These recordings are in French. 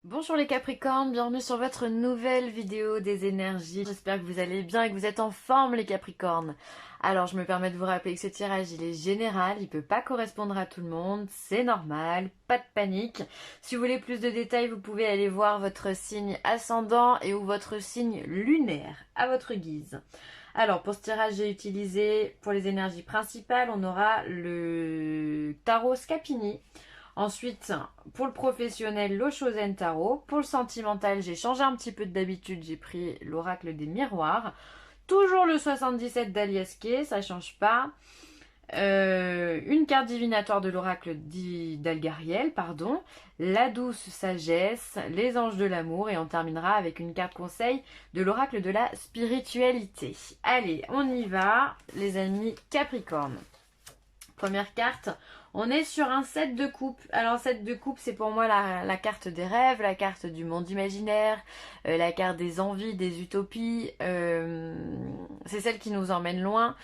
Bonjour les Capricornes, bienvenue sur votre nouvelle vidéo des énergies. J'espère que vous allez bien et que vous êtes en forme les Capricornes. Alors je me permets de vous rappeler que ce tirage il est général, il peut pas correspondre à tout le monde, c'est normal, pas de panique. Si vous voulez plus de détails, vous pouvez aller voir votre signe ascendant et ou votre signe lunaire à votre guise. Alors pour ce tirage j'ai utilisé pour les énergies principales, on aura le tarot Scapini. Ensuite, pour le professionnel, l'Oshozen Tarot. Pour le sentimental, j'ai changé un petit peu d'habitude, j'ai pris l'oracle des miroirs. Toujours le 77 d'Aliaske, ça change pas. Une carte divinatoire de l'oracle d'Algariel, pardon. La douce sagesse, les anges de l'amour. Et on terminera avec une carte conseil de l'oracle de la spiritualité. Allez, on y va, les amis Capricorne. Première carte, on est sur un 7 de coupe. Alors 7 de coupe, c'est pour moi la carte des rêves, la carte du monde imaginaire, la carte des envies, des utopies. C'est celle qui nous emmène loin,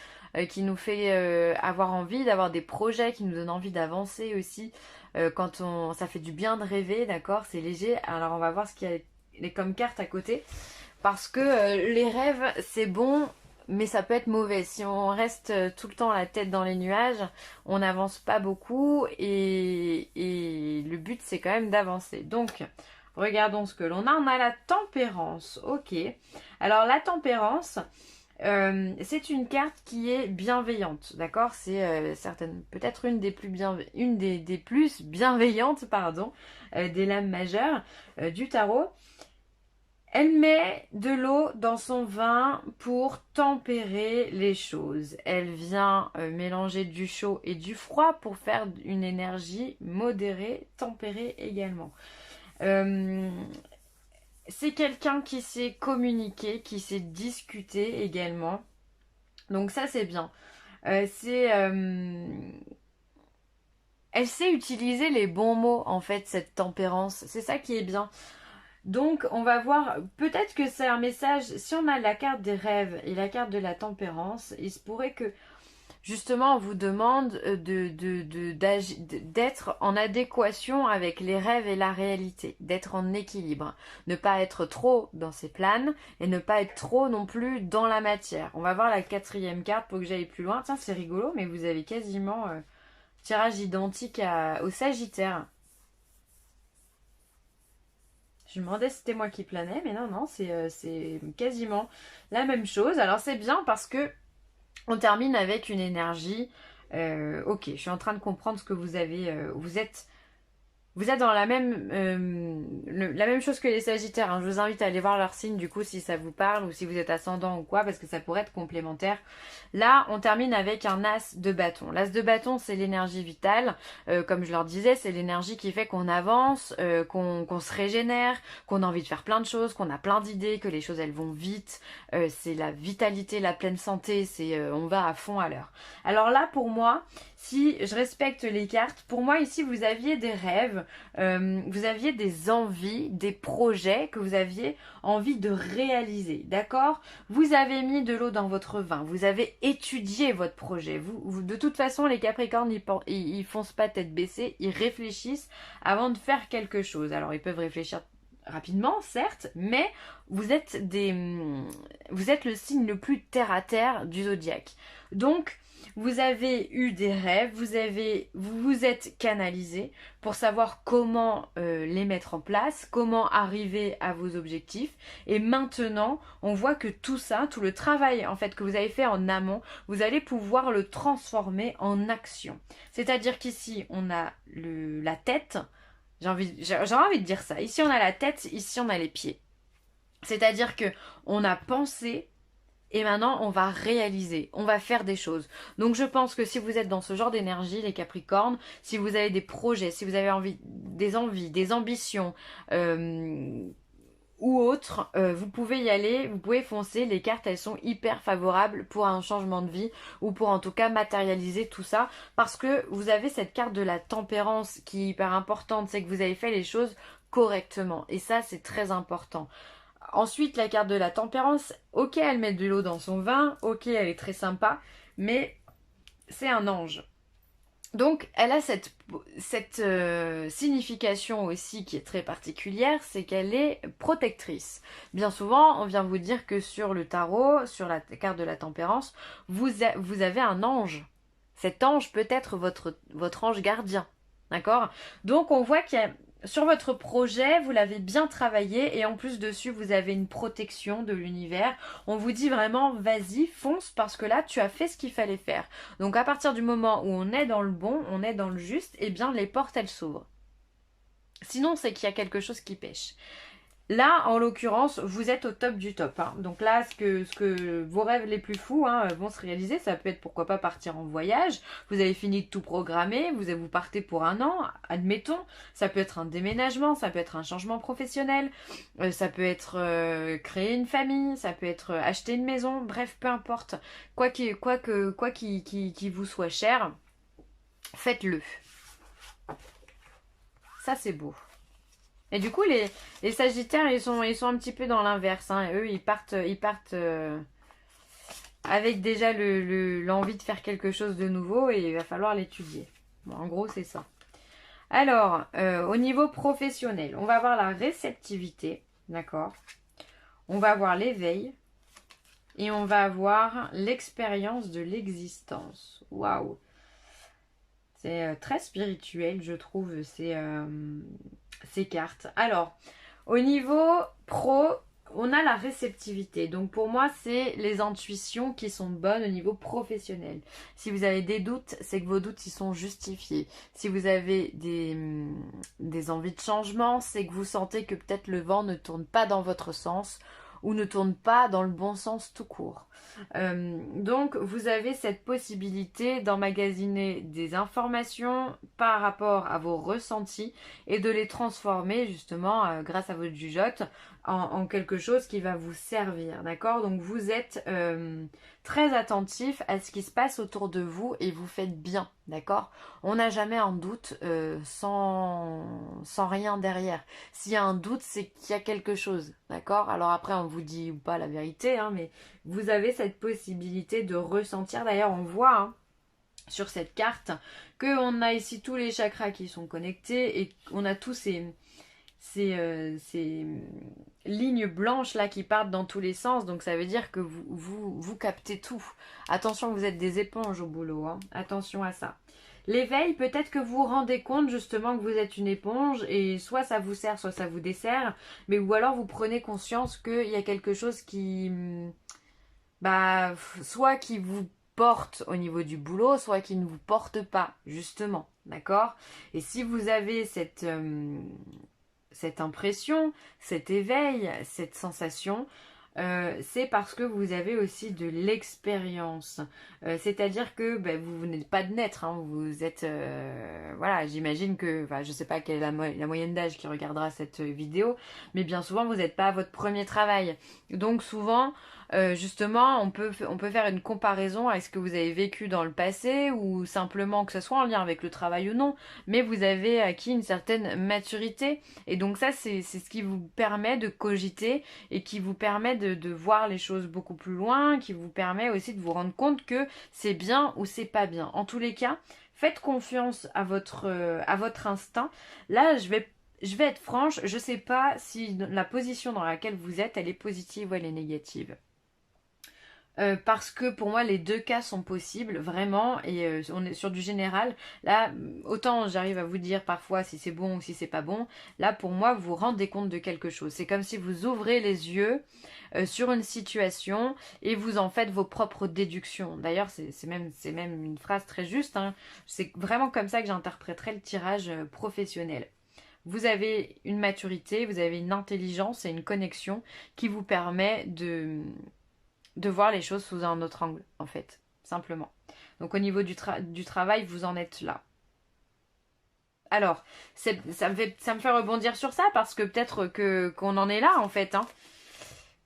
qui nous fait avoir envie d'avoir des projets, qui nous donne envie d'avancer aussi. Ça fait du bien de rêver, d'accord, c'est léger. Alors on va voir ce qu'il y a comme carte à côté. Parce que les rêves, c'est bon, mais ça peut être mauvais. Si on reste tout le temps la tête dans les nuages, on n'avance pas beaucoup et le but c'est quand même d'avancer. Donc, regardons ce que l'on a. On a la tempérance, ok. Alors la tempérance, c'est une carte qui est bienveillante, d'accord. C'est peut-être une des plus bienveillantes, pardon, des lames majeures du tarot. Elle met de l'eau dans son vin pour tempérer les choses. Elle vient mélanger du chaud et du froid pour faire une énergie modérée, tempérée également. Euh, c'est quelqu'un qui sait communiquer, qui sait discuter également. Donc ça c'est bien. Euh, c'est, euh, Elle sait utiliser les bons mots en fait, cette tempérance. C'est ça qui est bien. Donc, on va voir, peut-être que c'est un message, si on a la carte des rêves et la carte de la tempérance, il se pourrait que, justement, on vous demande d'être en adéquation avec les rêves et la réalité, d'être en équilibre, ne pas être trop dans ces planes et ne pas être trop non plus dans la matière. On va voir la quatrième carte pour que j'aille plus loin. Tiens, c'est rigolo, mais vous avez quasiment tirage identique au Sagittaire. Je me demandais si c'était moi qui planais, mais non, non, c'est quasiment la même chose. Alors c'est bien parce que on termine avec une énergie. Ok, je suis en train de comprendre ce que vous avez. Vous êtes dans la même chose que les Sagittaires, hein. Je vous invite à aller voir leur signe du coup si ça vous parle ou si vous êtes ascendant ou quoi, parce que ça pourrait être complémentaire. Là, on termine avec un as de bâton. L'as de bâton, c'est l'énergie vitale. Comme je leur disais, c'est l'énergie qui fait qu'on avance, qu'on se régénère, qu'on a envie de faire plein de choses, qu'on a plein d'idées, que les choses elles vont vite. C'est la vitalité, la pleine santé, on va à fond à l'heure. Alors là, pour moi, si je respecte les cartes, pour moi ici vous aviez des rêves, vous aviez des envies, des projets que vous aviez envie de réaliser, d'accord? Vous avez mis de l'eau dans votre vin, vous avez étudié votre projet. De toute façon, les Capricornes, ils foncent pas tête baissée, ils réfléchissent avant de faire quelque chose. Alors ils peuvent réfléchir rapidement, certes, mais vous êtes le signe le plus terre à terre du zodiaque. Donc, vous avez eu des rêves, vous vous êtes canalisé pour savoir comment les mettre en place, comment arriver à vos objectifs. Et maintenant, on voit que tout ça, tout le travail en fait que vous avez fait en amont, vous allez pouvoir le transformer en action. C'est-à-dire qu'ici, on a la tête. J'ai envie de dire ça. Ici, on a la tête, ici, on a les pieds. C'est-à-dire que on a pensé et maintenant, on va réaliser, on va faire des choses. Donc je pense que si vous êtes dans ce genre d'énergie, les Capricornes, si vous avez des projets, si vous avez envies, des ambitions ou autres, vous pouvez y aller, vous pouvez foncer. Les cartes, elles sont hyper favorables pour un changement de vie ou pour en tout cas matérialiser tout ça. Parce que vous avez cette carte de la tempérance qui est hyper importante, c'est que vous avez fait les choses correctement. Et ça, c'est très important. Ensuite, la carte de la tempérance, ok, elle met de l'eau dans son vin, ok, elle est très sympa, mais c'est un ange. Donc, elle a cette signification aussi qui est très particulière, c'est qu'elle est protectrice. Bien souvent, on vient vous dire que sur le tarot, sur la carte de la tempérance, vous avez un ange. Cet ange peut être votre ange gardien. D'accord? Donc, on voit qu'il y a sur votre projet, vous l'avez bien travaillé et en plus dessus, vous avez une protection de l'univers. On vous dit vraiment, vas-y, fonce parce que là, tu as fait ce qu'il fallait faire. Donc à partir du moment où on est dans le bon, on est dans le juste, eh bien les portes, elles s'ouvrent. Sinon, c'est qu'il y a quelque chose qui pêche. Là, en l'occurrence, vous êtes au top du top. Hein. Donc là, ce que vos rêves les plus fous vont se réaliser. Ça peut être pourquoi pas partir en voyage. Vous avez fini de tout programmer. Vous partez pour un an, admettons. Ça peut être un déménagement, ça peut être un changement professionnel. Ça peut être créer une famille. Ça peut être acheter une maison. Bref, peu importe. Quoi qui vous soit cher, faites-le. Ça, c'est beau. Et du coup, les Sagittaires, ils sont un petit peu dans l'inverse. Hein. Eux, ils partent avec déjà l'envie de faire quelque chose de nouveau et il va falloir l'étudier. Bon, en gros, c'est ça. Alors, au niveau professionnel, on va avoir la réceptivité, d'accord? On va avoir l'éveil et on va avoir l'expérience de l'existence. Waouh! C'est très spirituel, je trouve, ces cartes. Alors, au niveau pro, on a la réceptivité. Donc pour moi, c'est les intuitions qui sont bonnes au niveau professionnel. Si vous avez des doutes, c'est que vos doutes ils sont justifiés. Si vous avez des envies de changement, c'est que vous sentez que peut-être le vent ne tourne pas dans votre sens ou ne tourne pas dans le bon sens tout court. Donc vous avez cette possibilité d'emmagasiner des informations par rapport à vos ressentis et de les transformer justement grâce à votre jugeote en quelque chose qui va vous servir, d'accord? Donc vous êtes très attentif à ce qui se passe autour de vous et vous faites bien, d'accord? On n'a jamais un doute sans rien derrière. S'il y a un doute, c'est qu'il y a quelque chose, d'accord? Alors après, on vous dit ou pas la vérité, hein, mais vous avez cette possibilité de ressentir. D'ailleurs, on voit sur cette carte qu'on a ici tous les chakras qui sont connectés et on a tous ces lignes blanches là qui partent dans tous les sens. Donc ça veut dire que vous captez tout. Attention, vous êtes des éponges au boulot. Hein. Attention à ça. L'éveil, peut-être que vous vous rendez compte justement que vous êtes une éponge et soit ça vous sert, soit ça vous dessert. Mais ou alors vous prenez conscience qu'il y a quelque chose qui... soit qui vous porte au niveau du boulot, soit qui ne vous porte pas, justement. D'accord? Et si vous avez cette impression, cet éveil, cette sensation, c'est parce que vous avez aussi de l'expérience. C'est-à-dire que vous n'êtes pas de naître, hein, vous êtes... voilà, j'imagine que... je ne sais pas quelle est la moyenne d'âge qui regardera cette vidéo, mais bien souvent, vous n'êtes pas à votre premier travail. Donc souvent, justement, on peut faire une comparaison à ce que vous avez vécu dans le passé, ou simplement que ce soit en lien avec le travail ou non, mais vous avez acquis une certaine maturité. Et donc ça, c'est ce qui vous permet de cogiter et qui vous permet de voir les choses beaucoup plus loin, qui vous permet aussi de vous rendre compte que c'est bien ou c'est pas bien. En tous les cas, faites confiance à votre instinct. Là, je vais être franche, je sais pas si la position dans laquelle vous êtes, elle est positive ou elle est négative. Parce que pour moi les deux cas sont possibles vraiment et on est sur du général. Là autant j'arrive à vous dire parfois si c'est bon ou si c'est pas bon, là pour moi vous vous rendez compte de quelque chose. C'est comme si vous ouvrez les yeux sur une situation et vous en faites vos propres déductions. D'ailleurs c'est même une phrase très juste, hein. C'est vraiment comme ça que j'interpréterais le tirage professionnel. Vous avez une maturité, vous avez une intelligence et une connexion qui vous permet de voir les choses sous un autre angle, en fait, simplement. Donc au niveau du travail, vous en êtes là. Alors, ça me fait rebondir sur ça, parce que peut-être qu'on en est là, en fait. Hein.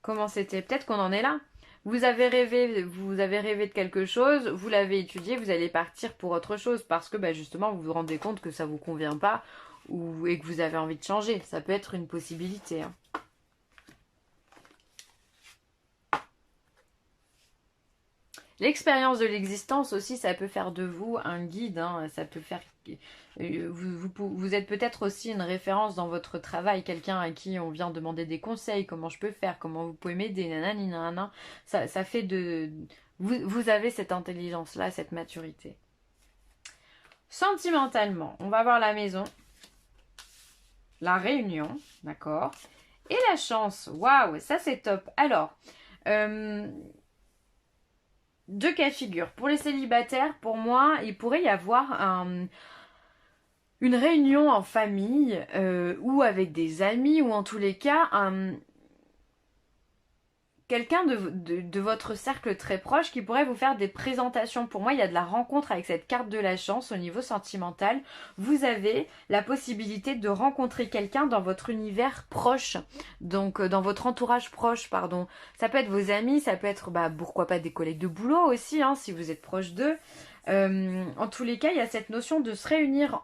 Comment c'était? Peut-être qu'on en est là. Vous avez rêvé de quelque chose, vous l'avez étudié, vous allez partir pour autre chose, parce que justement, vous vous rendez compte que ça ne vous convient pas, et que vous avez envie de changer. Ça peut être une possibilité. Hein. L'expérience de l'existence aussi, ça peut faire de vous un guide, hein, ça peut faire... vous êtes peut-être aussi une référence dans votre travail, quelqu'un à qui on vient demander des conseils, comment je peux faire, comment vous pouvez m'aider, nanani, nanana. Ça fait de... Vous avez cette intelligence-là, cette maturité. Sentimentalement, on va voir la maison, la réunion, d'accord, et la chance. Waouh, ça c'est top. Alors, deux cas de figure. Pour les célibataires, pour moi, il pourrait y avoir une réunion en famille ou avec des amis ou en tous les cas quelqu'un de votre cercle très proche qui pourrait vous faire des présentations. Pour moi, il y a de la rencontre avec cette carte de la chance au niveau sentimental. Vous avez la possibilité de rencontrer quelqu'un dans votre univers proche, donc dans votre entourage proche, pardon. Ça peut être vos amis, ça peut être, pourquoi pas des collègues de boulot aussi, hein, si vous êtes proche d'eux. En tous les cas, il y a cette notion de se réunir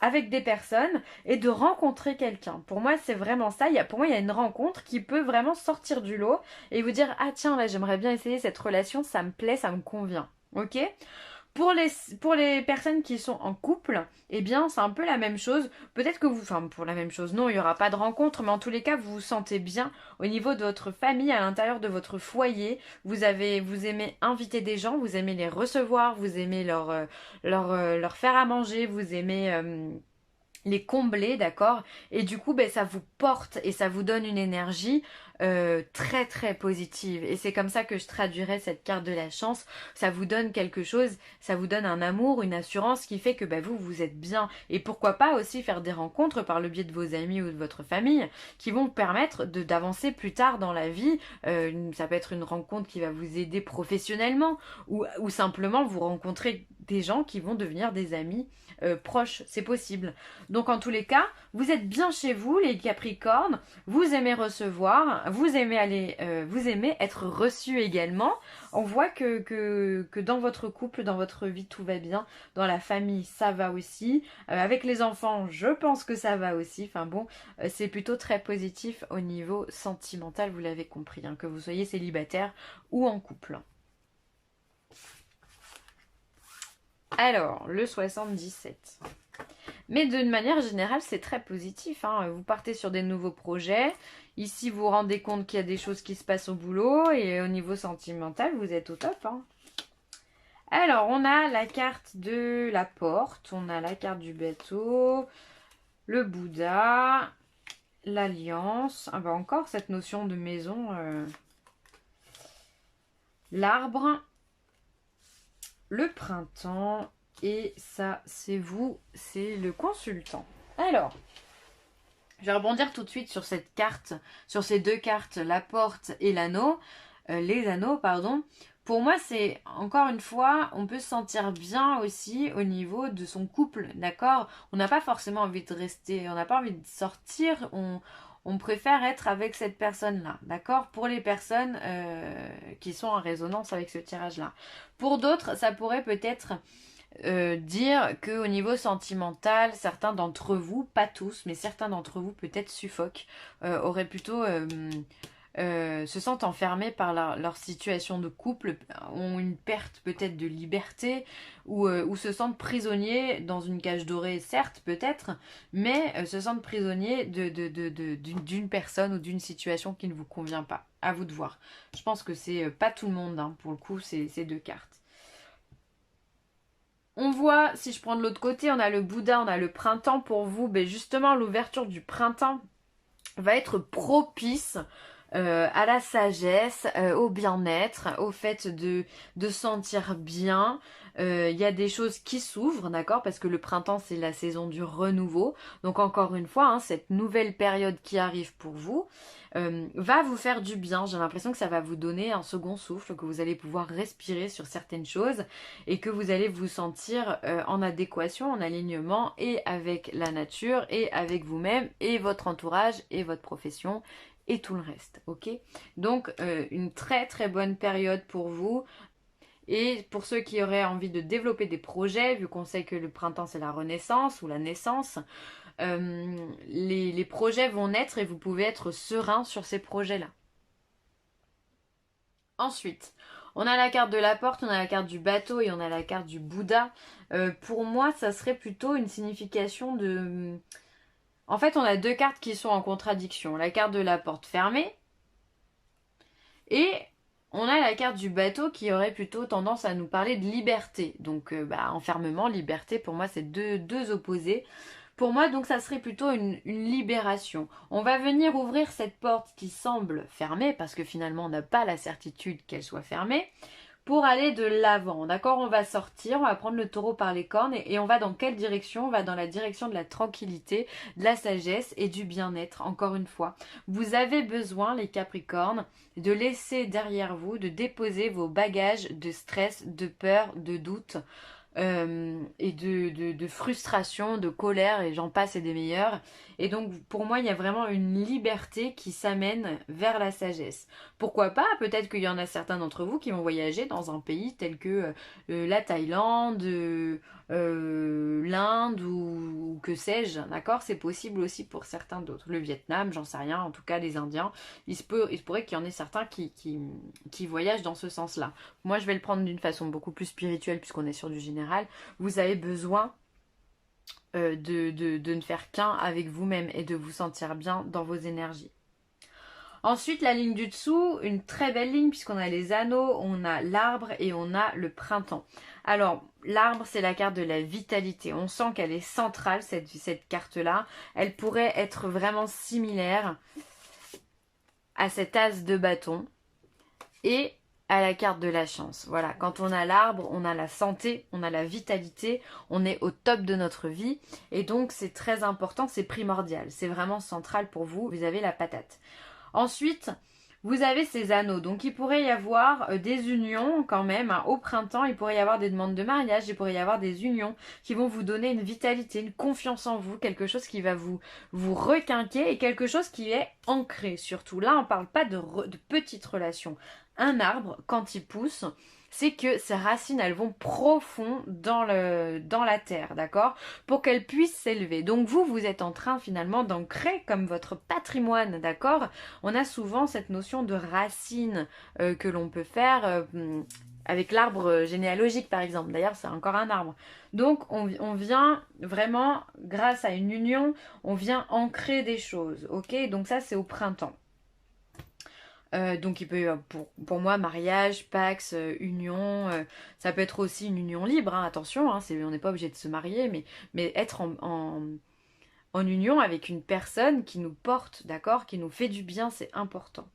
avec des personnes et de rencontrer quelqu'un. Pour moi, c'est vraiment ça. Pour moi, il y a une rencontre qui peut vraiment sortir du lot et vous dire « Ah tiens, là, j'aimerais bien essayer cette relation, ça me plaît, ça me convient. » Ok ? Pour les personnes qui sont en couple, eh bien, c'est un peu la même chose. Peut-être que pour la même chose, non, il n'y aura pas de rencontre, mais en tous les cas, vous vous sentez bien au niveau de votre famille, à l'intérieur de votre foyer. Vous aimez inviter des gens, vous aimez les recevoir, vous aimez leur faire à manger, vous aimez les combler, d'accord? Et du coup, ça vous porte et ça vous donne une énergie très très positive. Et c'est comme ça que je traduirais cette carte de la chance. Ça vous donne quelque chose, ça vous donne un amour, une assurance qui fait que vous êtes bien. Et pourquoi pas aussi faire des rencontres par le biais de vos amis ou de votre famille qui vont vous permettre d'avancer plus tard dans la vie. Ça peut être une rencontre qui va vous aider professionnellement ou simplement vous rencontrer des gens qui vont devenir des amis proches. C'est possible. Donc en tous les cas, vous êtes bien chez vous, les Capricornes. Vous aimez recevoir, vous aimez être reçu également. On voit que dans votre couple, dans votre vie, tout va bien. Dans la famille, ça va aussi. Avec les enfants, je pense que ça va aussi. Enfin bon, c'est plutôt très positif au niveau sentimental, vous l'avez compris, hein, que vous soyez célibataire ou en couple. Alors, le 77. Mais d'une manière générale, c'est très positif, hein. Vous partez sur des nouveaux projets. Ici, vous vous rendez compte qu'il y a des choses qui se passent au boulot. Et au niveau sentimental, vous êtes au top, hein. Alors, on a la carte de la porte. On a la carte du bateau. Le Bouddha. L'alliance. Ah encore cette notion de maison. L'arbre. Le printemps. Et ça, c'est vous, c'est le consultant. Alors, je vais rebondir tout de suite sur cette carte, sur ces deux cartes, la porte et l'anneau, les anneaux, pardon. Pour moi, c'est, encore une fois, on peut se sentir bien aussi au niveau de son couple, d'accord? On n'a pas forcément envie de rester, on n'a pas envie de sortir, on préfère être avec cette personne-là, d'accord? Pour les personnes qui sont en résonance avec ce tirage-là. Pour d'autres, ça pourrait peut-être dire qu'au niveau sentimental, certains d'entre vous, pas tous, mais certains d'entre vous peut-être suffoquent, auraient plutôt se sentent enfermés par leur situation de couple, ont une perte peut-être de liberté ou se sentent prisonniers dans une cage dorée, certes peut-être, mais se sentent prisonniers d'une personne ou d'une situation qui ne vous convient pas. À vous de voir. Je pense que c'est pas tout le monde, hein, pour le coup, ces deux cartes. On voit, si je prends de l'autre côté, on a le Bouddha, on a le printemps pour vous. Ben justement, l'ouverture du printemps va être propice à la sagesse, au bien-être, au fait de sentir bien. Il y a des choses qui s'ouvrent, d'accord? Parce que le printemps, c'est la saison du renouveau. Donc encore une fois, hein, cette nouvelle période qui arrive pour vous va vous faire du bien. J'ai l'impression que ça va vous donner un second souffle, que vous allez pouvoir respirer sur certaines choses et que vous allez vous sentir en adéquation, en alignement et avec la nature et avec vous-même et votre entourage et votre profession et tout le reste, ok? Donc une très très bonne période pour vous. Et pour ceux qui auraient envie de développer des projets, vu qu'on sait que le printemps c'est la renaissance ou la naissance, les projets vont naître et vous pouvez être serein sur ces projets-là. Ensuite, On a la carte de la porte, on a la carte du bateau et on a la carte du Bouddha. Pour moi, ça serait plutôt une signification de... En fait, on a deux cartes qui sont en contradiction. La carte de la porte fermée et on a la carte du bateau qui aurait plutôt tendance à nous parler de liberté. Donc, enfermement, liberté, pour moi, c'est deux opposés. Pour moi, donc, ça serait plutôt une libération. On va venir ouvrir cette porte qui semble fermée, parce que finalement, on n'a pas la certitude qu'elle soit fermée, pour aller de l'avant. D'accord? On va sortir, on va prendre le taureau par les cornes, et on va dans quelle direction? On va dans la direction de la tranquillité, de la sagesse et du bien-être, encore une fois. Vous avez besoin, les Capricornes, de laisser derrière vous, de déposer vos bagages de stress, de peur, de doute, et de frustration, de colère, et j'en passe et des meilleurs. Et donc pour moi il y a vraiment une liberté qui s'amène vers la sagesse. Pourquoi pas, peut-être qu'il y en a certains d'entre vous qui vont voyager dans un pays tel que la Thaïlande, l'Inde ou que sais-je, d'accord? C'est possible aussi pour certains d'autres. Le Vietnam, j'en sais rien, en tout cas les Indiens, il se pourrait qu'il y en ait certains qui voyagent dans ce sens-là. Moi je vais le prendre d'une façon beaucoup plus spirituelle puisqu'on est sur du général. Vous avez besoin de ne faire qu'un avec vous-même et de vous sentir bien dans vos énergies. Ensuite, la ligne du dessous, une très belle ligne puisqu'on a les anneaux, on a l'arbre et on a le printemps. Alors, l'arbre, c'est la carte de la vitalité. On sent qu'elle est centrale, cette carte-là. Elle pourrait être vraiment similaire à cet as de bâton et à la carte de la chance. Voilà, quand on a l'arbre, on a la santé, on a la vitalité, on est au top de notre vie. Et donc, c'est très important, c'est primordial. C'est vraiment central pour vous. Vous avez la patate. Ensuite, vous avez ces anneaux. Donc, il pourrait y avoir des unions quand même. Hein. Au printemps, il pourrait y avoir des demandes de mariage. Il pourrait y avoir des unions qui vont vous donner une vitalité, une confiance en vous. Quelque chose qui va vous requinquer et quelque chose qui est ancré surtout. Là, on ne parle pas de petites relations. Un arbre, quand il pousse, c'est que ses racines, elles vont profond dans la terre, d'accord? Pour qu'elles puissent s'élever. Donc vous êtes en train finalement d'ancrer comme votre patrimoine, d'accord? On a souvent cette notion de racines que l'on peut faire avec l'arbre généalogique par exemple. D'ailleurs, c'est encore un arbre. Donc on vient vraiment, grâce à une union, on vient ancrer des choses, ok? Donc ça, c'est au printemps. Donc il peut pour moi mariage, pax, union, ça peut être aussi une union libre, hein, attention, hein, on n'est pas obligé de se marier, mais être en union avec une personne qui nous porte, d'accord, qui nous fait du bien, c'est important.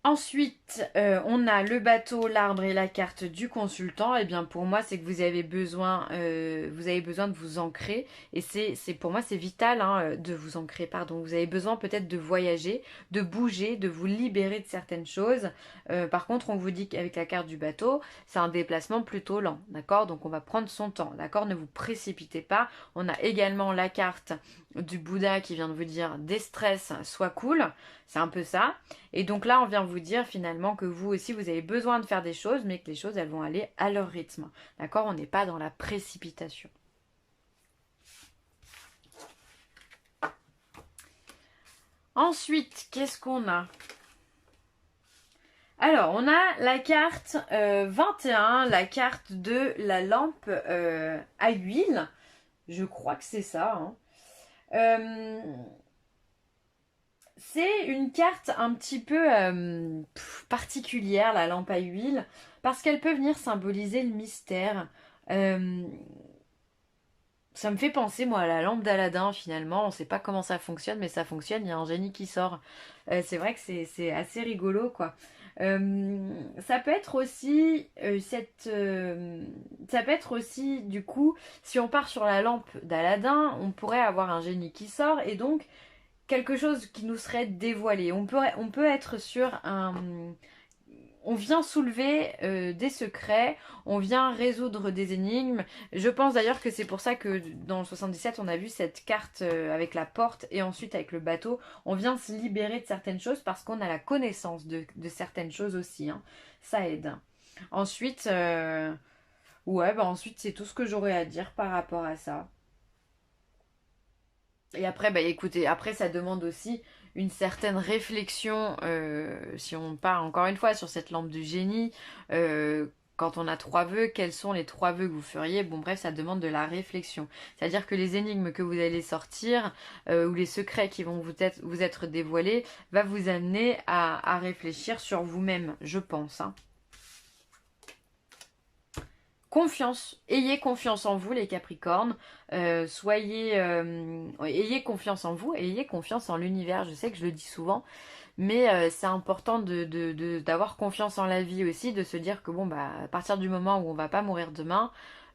Ensuite, on a le bateau, l'arbre et la carte du consultant. Et bien pour moi, c'est que vous avez besoin de vous ancrer. Et pour moi, c'est vital hein, de vous ancrer. Pardon. Vous avez besoin peut-être de voyager, de bouger, de vous libérer de certaines choses. Par contre, on vous dit qu'avec la carte du bateau, c'est un déplacement plutôt lent. D'accord? Donc on va prendre son temps. D'accord? Ne vous précipitez pas. On a également la carte du Bouddha qui vient de vous dire déstress, sois cool. C'est un peu ça. Et donc là, on vient vous dire finalement que vous aussi, vous avez besoin de faire des choses, mais que les choses, elles vont aller à leur rythme. D'accord? On n'est pas dans la précipitation. Ensuite, qu'est-ce qu'on a? Alors, on a la carte 21, la carte de la lampe à huile. Je crois que c'est ça. Hein. C'est une carte un petit peu particulière, la lampe à huile, parce qu'elle peut venir symboliser le mystère. Ça me fait penser, moi, à la lampe d'Aladin, finalement. On ne sait pas comment ça fonctionne, mais ça fonctionne, il y a un génie qui sort. C'est vrai que c'est assez rigolo, quoi. Ça peut être aussi ça peut être aussi du coup si on part sur la lampe d'Aladin on pourrait avoir un génie qui sort et donc quelque chose qui nous serait dévoilé. On peut être sur un... On vient soulever des secrets, on vient résoudre des énigmes. Je pense d'ailleurs que c'est pour ça que dans le 77, on a vu cette carte avec la porte et ensuite avec le bateau. On vient se libérer de certaines choses parce qu'on a la connaissance de certaines choses aussi. Hein. Ça aide. Ensuite, ensuite c'est tout ce que j'aurais à dire par rapport à ça. Et après, bah écoutez, après ça demande aussi une certaine réflexion, si on part encore une fois sur cette lampe du génie, quand on a 3 vœux, quels sont les 3 vœux que vous feriez? Bon bref, ça demande de la réflexion. C'est-à-dire que les énigmes que vous allez sortir, ou les secrets qui vont vous être dévoilés, va vous amener à réfléchir sur vous-même, je pense, hein. Confiance, ayez confiance en vous les Capricornes, ayez confiance en vous et ayez confiance en l'univers, je sais que je le dis souvent, mais c'est important d'avoir confiance en la vie aussi, de se dire que bon bah à partir du moment où on va pas mourir demain,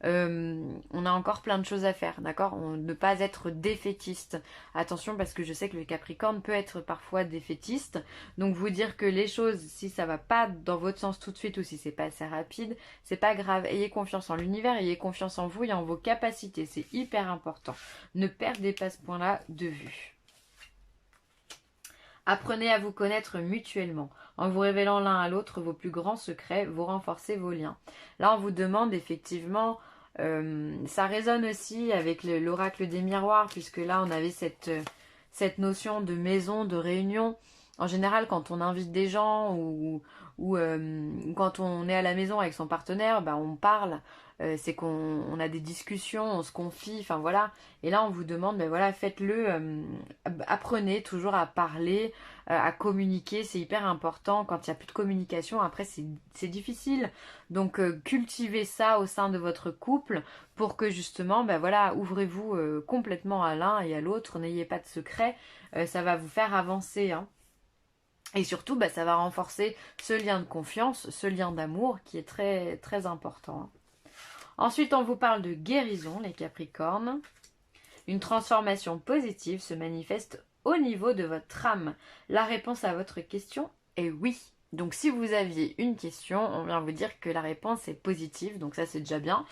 on a encore plein de choses à faire, d'accord? Ne pas être défaitiste. Attention parce que je sais que le Capricorne peut être parfois défaitiste, donc vous dire que les choses, si ça va pas dans votre sens tout de suite ou si c'est pas assez rapide, c'est pas grave. Ayez confiance en l'univers, ayez confiance en vous et en vos capacités, c'est hyper important. Ne perdez pas ce point-là de vue. Apprenez à vous connaître mutuellement. En vous révélant l'un à l'autre vos plus grands secrets, vous renforcez vos liens. Là, on vous demande effectivement, ça résonne aussi avec l'oracle des miroirs, puisque là, on avait cette notion de maison, de réunion. En général, quand on invite des gens ou quand on est à la maison avec son partenaire, bah, on parle. C'est qu'on a des discussions, on se confie, enfin voilà. Et là, on vous demande, ben voilà, faites-le, apprenez toujours à parler, à communiquer, c'est hyper important. Quand il n'y a plus de communication, après, c'est difficile. Donc, cultivez ça au sein de votre couple pour que justement, ben voilà, ouvrez-vous complètement à l'un et à l'autre, n'ayez pas de secret, ça va vous faire avancer, hein. Et surtout, bah, ça va renforcer ce lien de confiance, ce lien d'amour qui est très, très important, hein. Ensuite, on vous parle de guérison, les Capricornes. Une transformation positive se manifeste au niveau de votre âme. La réponse à votre question est oui. Donc si vous aviez une question, on vient vous dire que la réponse est positive, donc ça c'est déjà bien.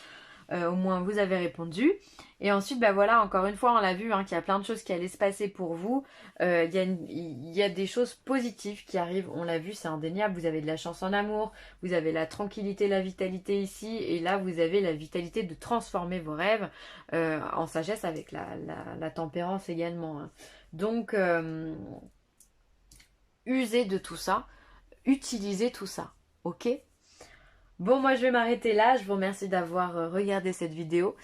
Au moins vous avez répondu. Et ensuite, bah voilà, encore une fois, on l'a vu, hein, qu'il y a plein de choses qui allaient se passer pour vous. Il y a des choses positives qui arrivent, on l'a vu, c'est indéniable. Vous avez de la chance en amour, vous avez la tranquillité, la vitalité ici, et là vous avez la vitalité de transformer vos rêves en sagesse avec la tempérance également, hein. Donc, usez de tout ça, utilisez tout ça, ok? Bon, moi je vais m'arrêter là. Je vous remercie d'avoir regardé cette vidéo.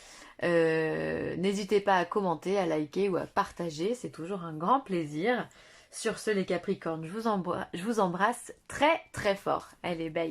N'hésitez pas à commenter, à liker ou à partager. C'est toujours un grand plaisir. Sur ce, les Capricornes, je vous embrasse très très fort. Allez, bye.